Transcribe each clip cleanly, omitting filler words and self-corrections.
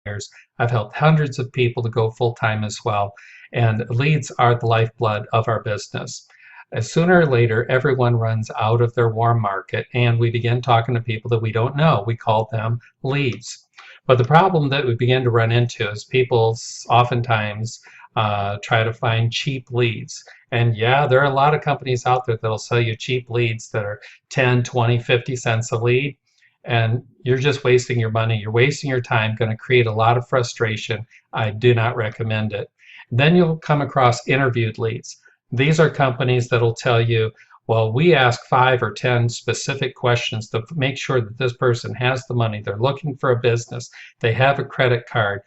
years. I've helped hundreds of people to go full-time as well. And leads are the lifeblood of our business. Sooner or later, everyone runs out of their warm market, and we begin talking to people that we don't know. We call them leads. But the problem that we begin to run into is people oftentimes try to find cheap leads. And yeah, there are a lot of companies out there that'll sell you cheap leads that are 10, 20, 50 cents a lead. And you're just wasting your money. You're wasting your time, going to create a lot of frustration. I do not recommend it. Then you'll come across interviewed leads. These are companies that'll tell you, well, we ask 5 or 10 specific questions to make sure that this person has the money, they're looking for a business, they have a credit card,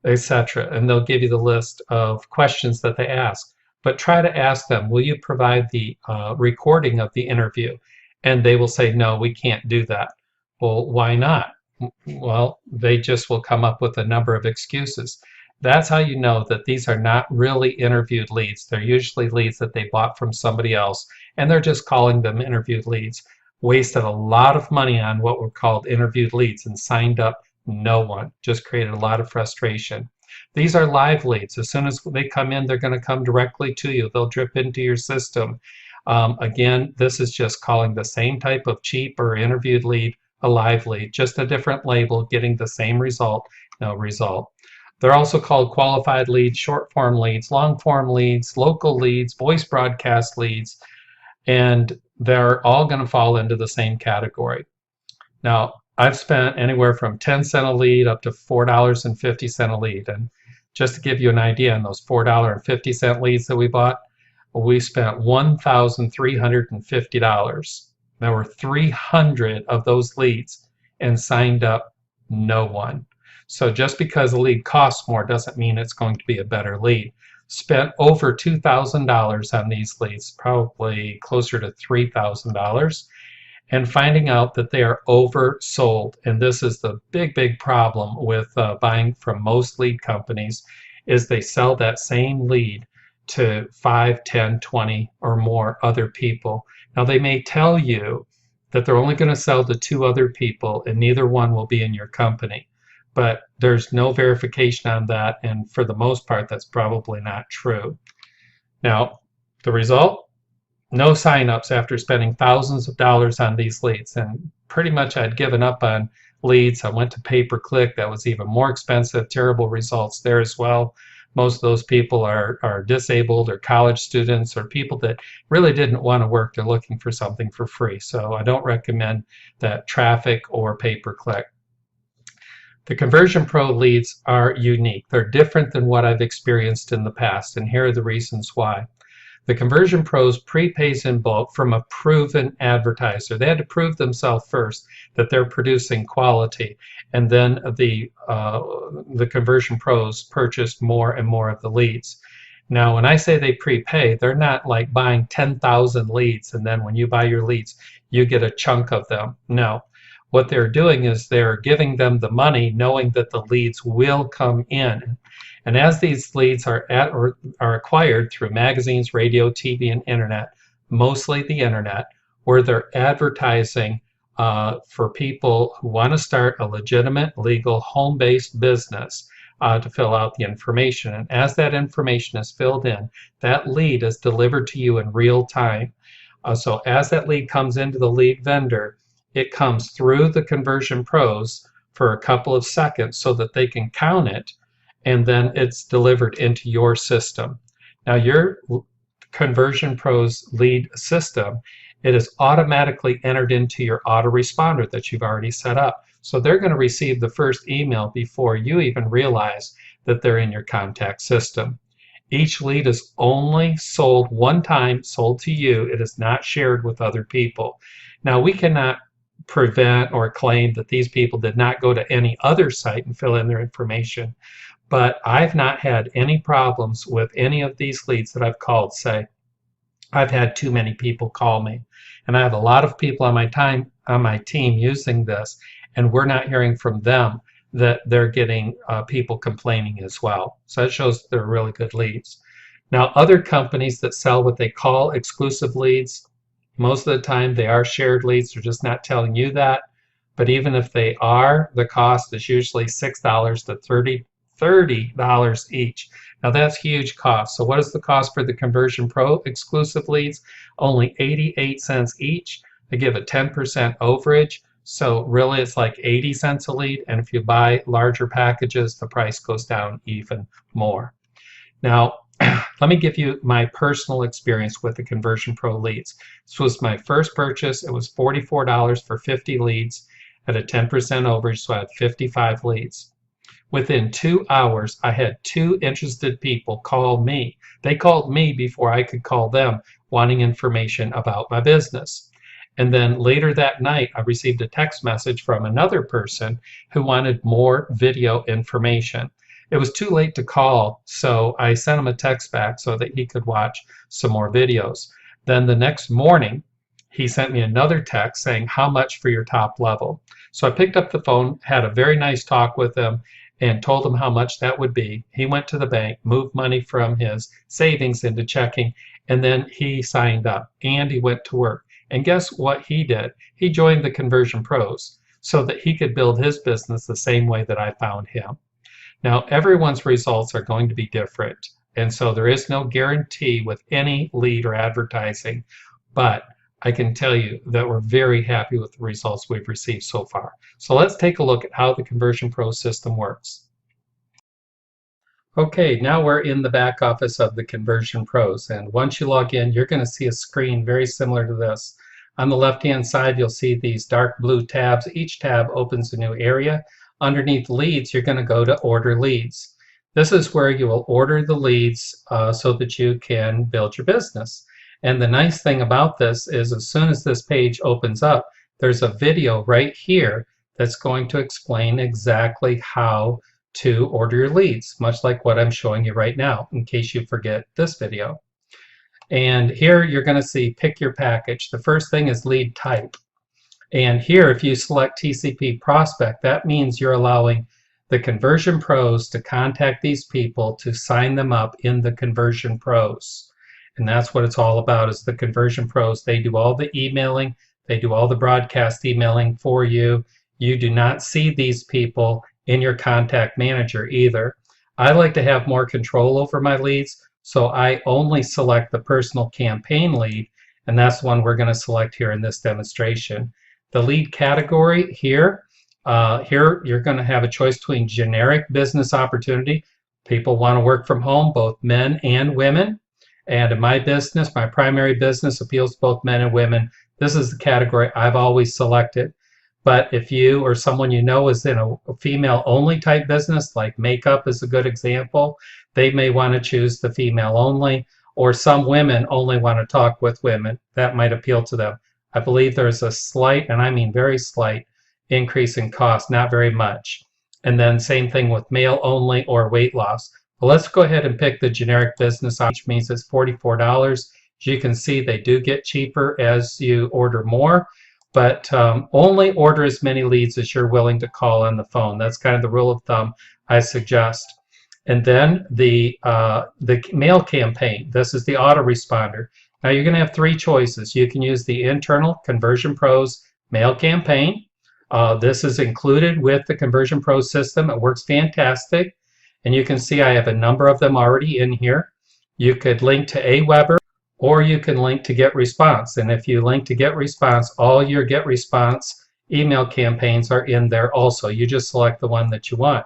etc. And they'll give you the list of questions that they ask. But try to ask them, will you provide the recording of the interview? And they will say, no, we can't do that. Well, why not? Well, they just will come up with a number of excuses. That's how you know that these are not really interviewed leads. They're usually leads that they bought from somebody else, and they're just calling them interviewed leads. Wasted a lot of money on what were called interviewed leads and signed up no one. Just created a lot of frustration. These are live leads. As soon as they come in, they're going to come directly to you. They'll drip into your system. Again, this is just calling the same type of cheap or interviewed lead a live lead, just a different label, getting the same result, no result. They're also called qualified leads, short form leads, long form leads, local leads, voice broadcast leads, and they're all going to fall into the same category. Now, I've spent anywhere from 10 cents a lead up to $4.50 a lead. And just to give you an idea, on those $4.50 leads that we bought, we spent $1,350. There were 300 of those leads and signed up no one. So just because a lead costs more doesn't mean it's going to be a better lead. Spent over $2,000 on these leads, probably closer to $3,000, and finding out that they are oversold. And this is the big problem with buying from most lead companies, is they sell that same lead to 5, 10, 20 or more other people. Now they may tell you that they're only going to sell to 2 other people and neither one will be in your company. But there's no verification on that, and for the most part, that's probably not true. Now, the result? No signups after spending thousands of dollars on these leads, and pretty much I'd given up on leads. I went to pay-per-click. That was even more expensive. Terrible results there as well. Most of those people are disabled or college students or people that really didn't want to work. They're looking for something for free. So I don't recommend that traffic or pay-per-click. The Conversion Pro leads are unique. They're different than what I've experienced in the past, and here are the reasons why. The Conversion Pros prepays in bulk from a proven advertiser. They had to prove themselves first that they're producing quality, and then the Conversion Pros purchased more and more of the leads. Now, when I say they prepay, they're not like buying 10,000 leads, and then when you buy your leads, you get a chunk of them. No. What they're doing is they're giving them the money knowing that the leads will come in. And as these leads are acquired through magazines, radio, TV, and internet, mostly the internet, where they're advertising for people who want to start a legitimate, legal, home-based business to fill out the information. And as that information is filled in, that lead is delivered to you in real time. So as that lead comes into the lead vendor, it comes through the Conversion Pros for a couple of seconds so that they can count it, and then it's delivered into your system. Now your Conversion Pros lead system, it is automatically entered into your autoresponder that you've already set up. So they're going to receive the first email before you even realize that they're in your contact system. Each lead is only sold one time, sold to you. It is not shared with other people. Now we cannot prevent or claim that these people did not go to any other site and fill in their information, but I've not had any problems with any of these leads that I've called say, I've had too many people call me. And I have a lot of people on my team using this, and we're not hearing from them that they're getting people complaining as well. So that shows they're really good leads. Now, other companies that sell what they call exclusive leads, most of the time they are shared leads. They're just not telling you that. but even if they are, the cost is usually $6 to $30 each. Now that's huge cost. So what is the cost for the Conversion Pro exclusive leads? Only 88 cents each. They give a 10% overage. So really it's like 80 cents a lead. And if you buy larger packages, the price goes down even more. Now, let me give you my personal experience with the Conversion Pro leads. This was my first purchase. It was $44 for 50 leads at a 10% overage, so I had 55 leads. Within 2 hours, I had 2 interested people call me. They called me before I could call them, wanting information about my business. And then later that night, I received a text message from another person who wanted more video information. It was too late to call, so I sent him a text back so that he could watch some more videos. Then the next morning, he sent me another text saying, how much for your top level? So I picked up the phone, had a very nice talk with him, and told him how much that would be. He went to the bank, moved money from his savings into checking, and then he signed up and he went to work. And guess what he did? He joined the Conversion Pros so that he could build his business the same way that I found him. Now, everyone's results are going to be different, and so there is no guarantee with any lead or advertising, but I can tell you that we're very happy with the results we've received so far. So let's take a look at how the Conversion Pro system works. Okay, now we're in the back office of the Conversion Pros, and once you log in, you're going to see a screen very similar to this. On the left-hand side, you'll see these dark blue tabs. Each tab opens a new area. Underneath leads, you're going to go to order leads. This is where you will order the leads so that you can build your business. And the nice thing about this is as soon as this page opens up, there's a video right here that's going to explain exactly how to order your leads, much like what I'm showing you right now, in case you forget this video. And here you're going to see pick your package. The first thing is lead type. And here, if you select TCP prospect, that means you're allowing the Conversion Pros to contact these people to sign them up in the Conversion Pros. And that's what it's all about, is the Conversion Pros. They do all the emailing. They do all the broadcast emailing for you. You do not see these people in your contact manager either. I like to have more control over my leads, so I only select the personal campaign lead, and that's the one we're going to select here in this demonstration. The lead category here, you're going to have a choice between generic business opportunity. People want to work from home, both men and women. And in my business, my primary business appeals to both men and women. This is the category I've always selected. But if you or someone you know is in a female-only type business, like makeup is a good example, they may want to choose the female-only, or some women only want to talk with women. That might appeal to them. I believe there's a slight, and I mean very slight, increase in cost, not very much. And then same thing with male only or weight loss. But let's go ahead and pick the generic business, which means it's $44. As you can see, they do get cheaper as you order more, but only order as many leads as you're willing to call on the phone. That's kind of the rule of thumb I suggest. And then the mail campaign. This is the autoresponder. Now you're going to have 3 choices. You can use the internal Conversion Pros mail campaign. This is included with the Conversion Pro system. It works fantastic. And you can see I have a number of them already in here. You could link to Aweber, or you can link to Get Response. And if you link to Get Response, all your Get Response email campaigns are in there also. You just select the one that you want.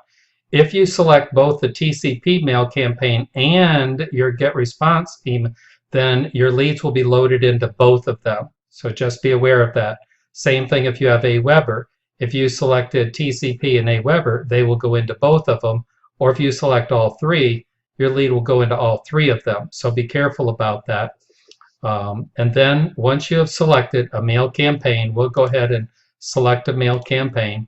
If you select both the TCP mail campaign and your Get Response email, then your leads will be loaded into both of them. So just be aware of that. Same thing if you have Aweber. If you selected TCP and Aweber, they will go into both of them. Or if you select all 3, your lead will go into all 3 of them. So be careful about that. And then once you have selected a mail campaign, we'll go ahead and select a mail campaign.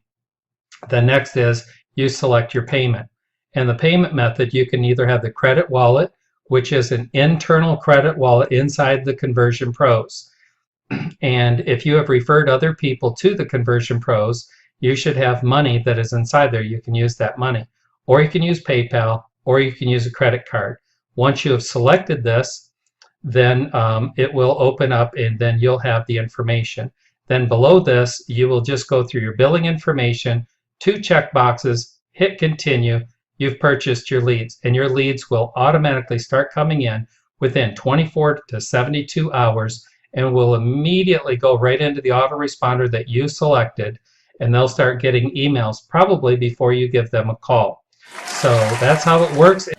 The next is you select your payment. And the payment method, you can either have the credit wallet, which is an internal credit wallet inside the Conversion Pros. And if you have referred other people to the Conversion Pros, you should have money that is inside there. You can use that money. Or you can use PayPal, or you can use a credit card. Once you have selected this, then it will open up and then you'll have the information. Then below this, you will just go through your billing information, 2 check boxes, hit continue. You've purchased your leads, and your leads will automatically start coming in within 24 to 72 hours and will immediately go right into the autoresponder that you selected, and they'll start getting emails probably before you give them a call. So that's how it works.